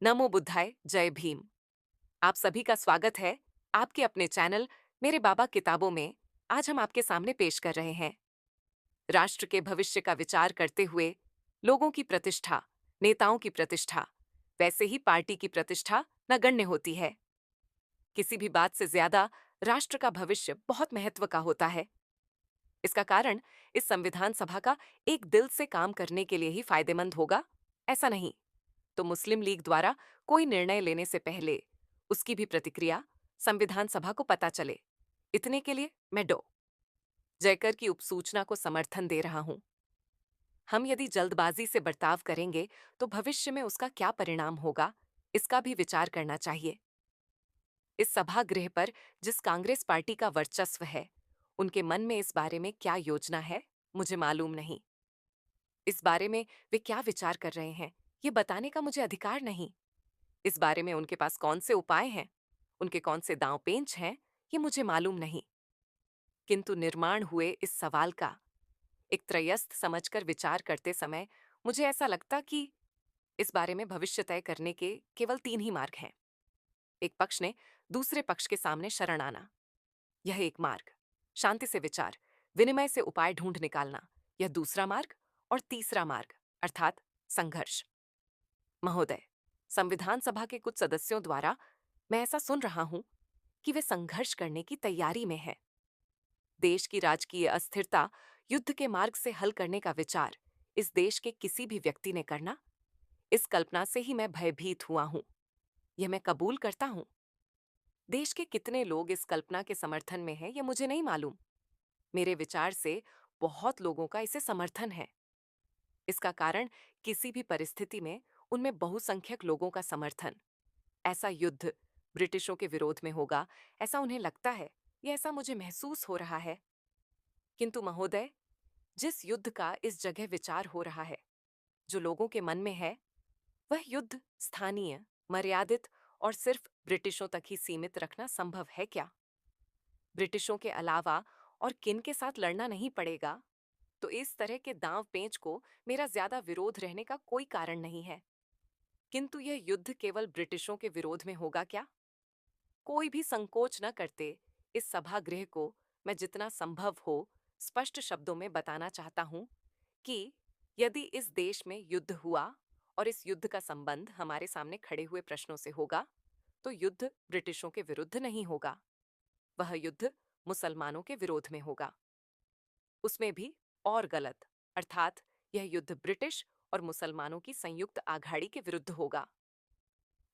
नमो बुद्धाय, जय भीम। आप सभी का स्वागत है आपके अपने चैनल मेरे बाबा किताबों में। आज हम आपके सामने पेश कर रहे हैं राष्ट्र के भविष्य का विचार करते हुए लोगों की प्रतिष्ठा, नेताओं की प्रतिष्ठा, वैसे ही पार्टी की प्रतिष्ठा नगण्य होती है। किसी भी बात से ज्यादा राष्ट्र का भविष्य बहुत महत्व का होता है। इसका कारण इस संविधान सभा का एक दिल से काम करने के लिए ही फायदेमंद होगा, ऐसा नहीं तो मुस्लिम लीग द्वारा कोई निर्णय लेने से पहले उसकी भी प्रतिक्रिया संविधान सभा को पता चले, इतने के लिए मैं जयकर की उपसूचना को समर्थन दे रहा हूं। हम यदि जल्दबाजी से बर्ताव करेंगे तो भविष्य में उसका क्या परिणाम होगा, इसका भी विचार करना चाहिए। इस सभागृह पर जिस कांग्रेस पार्टी का वर्चस्व है, उनके मन में इस बारे में क्या योजना है, मुझे मालूम नहीं। इस बारे में वे क्या विचार कर रहे हैं, ये बताने का मुझे अधिकार नहीं। इस बारे में उनके पास कौन से उपाय हैं, उनके कौन से दांव पेंच हैं, ये मुझे मालूम नहीं। किंतु निर्माण हुए इस सवाल का एक त्रयस्थ समझकर विचार करते समय मुझे ऐसा लगता कि इस बारे में भविष्य तय करने के केवल तीन ही मार्ग हैं। एक पक्ष ने दूसरे पक्ष के सामने शरण आना, यह एक मार्ग। शांति से विचार, विनिमय से उपाय ढूंढ निकालना, यह दूसरा मार्ग। और तीसरा मार्ग अर्थात संघर्ष। महोदय, संविधान सभा के कुछ सदस्यों द्वारा मैं ऐसा सुन रहा हूं कि वे संघर्ष करने की तैयारी में हैं। देश की राजकीय अस्थिरता युद्ध के मार्ग से हल करने का विचार इस देश के किसी भी व्यक्ति ने करना, इस कल्पना से ही मैं भयभीत हुआ हूं। यह मैं कबूल करता हूं। देश के कितने लोग इस कल्पना के समर्थन में हैं, यह मुझे नहीं मालूम। मेरे विचार से बहुत लोगों का इसे समर्थन है। इसका कारण किसी भी परिस्थिति में उनमें बहुसंख्यक लोगों का समर्थन। ऐसा युद्ध ब्रिटिशों के विरोध में होगा, ऐसा उन्हें लगता है, या ऐसा मुझे महसूस हो रहा है। किंतु महोदय, जिस युद्ध का इस जगह विचार हो रहा है, जो लोगों के मन में है, वह युद्ध स्थानीय, मर्यादित और सिर्फ ब्रिटिशों तक ही सीमित रखना संभव है क्या? ब्रिटिशों के अलावा और किन के साथ लड़ना नहीं पड़ेगा, तो इस तरह के दांव पेंच को मेरा ज्यादा विरोध रहने का कोई कारण नहीं है। किंतु यह युद्ध केवल ब्रिटिशों के विरोध में होगा क्या? कोई भी संकोच न करते इस सभागृह को मैं जितना संभव हो स्पष्ट शब्दों में बताना चाहता हूं कि यदि इस देश में युद्ध हुआ और इस युद्ध का संबंध हमारे सामने खड़े हुए प्रश्नों से होगा, तो युद्ध ब्रिटिशों के विरुद्ध नहीं होगा, वह युद्ध मुसलमानों के विरोध में होगा। उसमें भी और गलत, अर्थात यह युद्ध ब्रिटिश और मुसलमानों की संयुक्त आघाड़ी के विरुद्ध होगा।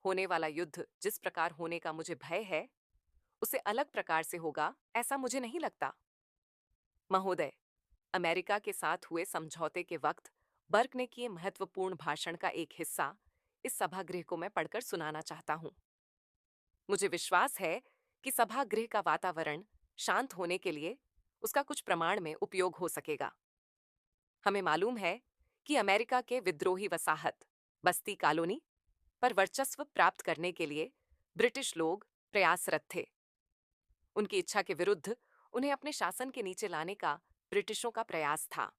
होने वाला युद्ध जिस प्रकार होने का मुझे भय है, उसे अलग प्रकार से होगा, ऐसा मुझे नहीं लगता। महोदय, अमेरिका के साथ हुए समझौते के वक्त बर्क ने किए महत्वपूर्ण भाषण का एक हिस्सा इस सभागृह को मैं पढ़कर सुनाना चाहता हूं। मुझे विश्वास है कि सभागृह का वातावरण शांत होने के लिए उसका कुछ प्रमाण में उपयोग हो सकेगा। हमें मालूम है कि अमेरिका के विद्रोही वसाहत बस्ती कॉलोनी पर वर्चस्व प्राप्त करने के लिए ब्रिटिश लोग प्रयासरत थे। उनकी इच्छा के विरुद्ध उन्हें अपने शासन के नीचे लाने का ब्रिटिशों का प्रयास था।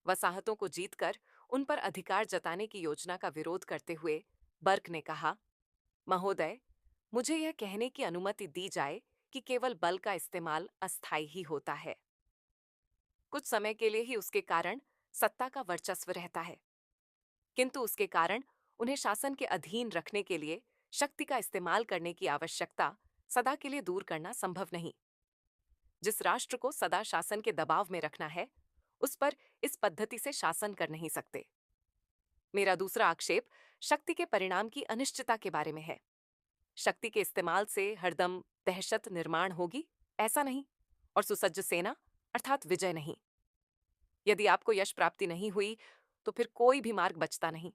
वसाहतों को जीतकर उन पर अधिकार जताने की योजना का विरोध करते हुए बर्क ने कहा, महोदय, मुझे यह कहने की अनुमति दी जाए कि केवल बल का इस्तेमाल अस्थायी ही होता है। कुछ समय के लिए ही उसके कारण सत्ता का वर्चस्व रहता है, किंतु उसके कारण उन्हें शासन के अधीन रखने के लिए शक्ति का इस्तेमाल करने की आवश्यकता सदा के लिए दूर करना संभव नहीं। जिस राष्ट्र को सदा शासन के दबाव में रखना है, उस पर इस पद्धति से शासन कर नहीं सकते। मेरा दूसरा आक्षेप शक्ति के परिणाम की अनिश्चितता के बारे में है। शक्ति के इस्तेमाल से हरदम दहशत निर्माण होगी, ऐसा नहीं, और सुसज्ज सेना अर्थात विजय नहीं। यदि आपको यश प्राप्ति नहीं हुई तो फिर कोई भी मार्ग बचता नहीं।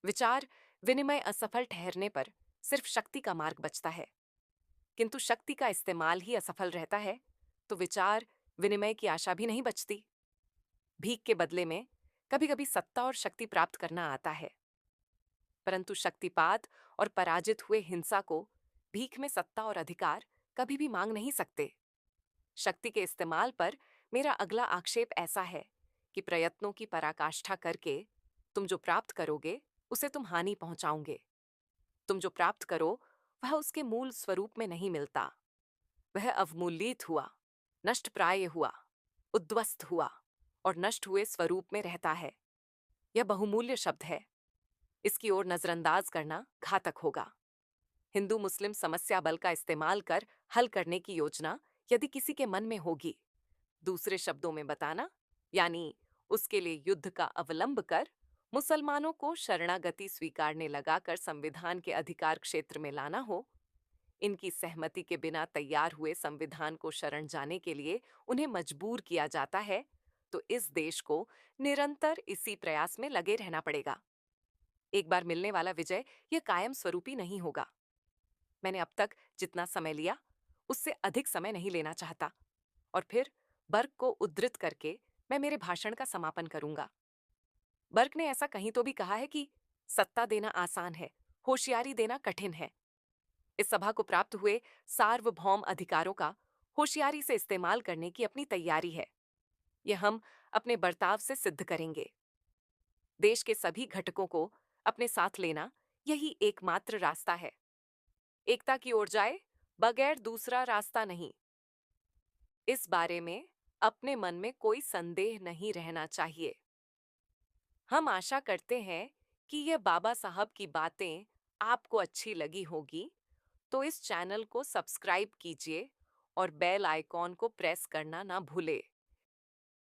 विचार विनिमय असफल ठहरने पर सिर्फ शक्ति का मार्ग बचता है, किंतु शक्ति का इस्तेमाल ही असफल रहता है तो विचार विनिमय की आशा भी नहीं बचती। भीख के बदले में कभी कभी सत्ता और शक्ति प्राप्त करना आता है, परंतु शक्तिपात और पराजित हुए हिंसा को भीख में सत्ता और अधिकार कभी भी मांग नहीं सकते। शक्ति के इस्तेमाल पर मेरा अगला आक्षेप ऐसा है कि प्रयत्नों की पराकाष्ठा करके तुम जो प्राप्त करोगे उसे तुम हानि पहुंचाओगे। तुम जो प्राप्त करो वह उसके मूल स्वरूप में नहीं मिलता। वह अवमूल्यित हुआ, नष्ट प्राय हुआ, उद्ध्वस्त हुआ और नष्ट हुए स्वरूप में रहता है। यह बहुमूल्य शब्द है। इसकी ओर नजरअंदाज करना घातक होगा। हिंदू मुस्लिम समस्या बल का इस्तेमाल कर हल करने की योजना यदि किसी के मन में होगी, दूसरे शब्दों में बताना, यानी उसके लिए युद्ध का अवलंब कर मुसलमानों को शरणागति स्वीकारने लगाकर संविधान के अधिकार क्षेत्र में लाना हो, इनकी सहमति के बिना तैयार हुए संविधान को शरण जाने के लिए उन्हें मजबूर किया जाता है, तो इस देश को निरंतर इसी प्रयास में लगे रहना पड़ेगा। एक बार मिलने वाला विजय यह कायम स्वरूपी नहीं होगा। मैंने अब तक जितना समय लिया उससे अधिक समय नहीं लेना चाहता और फिर बर्क को उद्धृत करके मैं मेरे भाषण का समापन करूंगा। बर्क ने ऐसा कहीं तो भी कहा है कि सत्ता देना आसान है, होशियारी देना कठिन है। इस सभा को प्राप्त हुए सार्वभौम अधिकारों का होशियारी से इस्तेमाल करने की अपनी तैयारी है। यह हम अपने बर्ताव से सिद्ध करेंगे। देश के सभी घटकों को अपने साथ लेना यही एकमात्र रास्ता है। एकता की ओर जाए बगैर दूसरा रास्ता नहीं। इस बारे में अपने मन में कोई संदेह नहीं रहना चाहिए। हम आशा करते हैं कि यह बाबा साहब की बातें आपको अच्छी लगी होगी, तो इस चैनल को सब्सक्राइब कीजिए और बेल आइकॉन को प्रेस करना ना भूले।